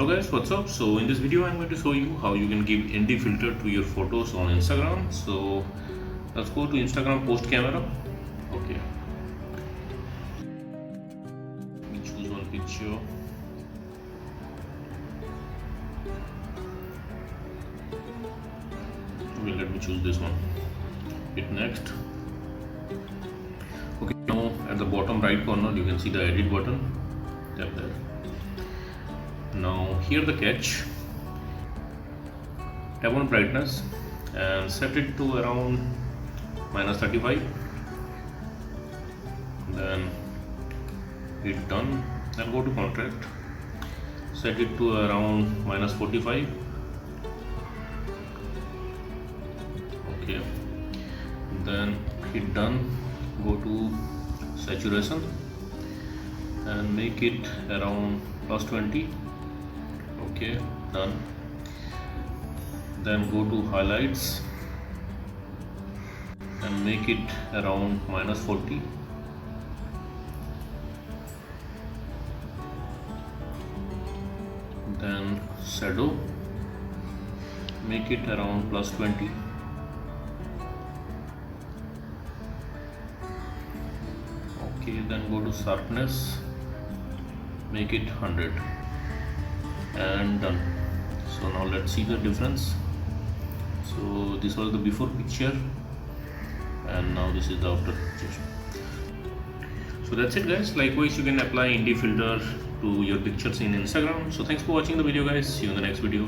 Hello guys, what's up? So in this video I'm going to show you how you can give ND filter to your photos on Instagram. So let's go to Instagram post camera. Okay, we choose one picture. Okay, let me choose this one. Hit next. Okay, now at the bottom right corner you can see the edit button. Tap there. Now here the catch. Tap on brightness and set it to around -35. Then hit done. Then go to contrast. Set it to around -45. Okay. Then hit done. Go to saturation and make it around +20. Okay, done. Then go to highlights and make it around -40. Then shadow, make it around +20. Okay, then go to sharpness, make it 100 and done. So now let's see the difference. So this was the before picture and now this is the after picture. So that's it guys. Likewise you can apply ND filter to your pictures in Instagram. So thanks for watching the video guys. See you in the next video.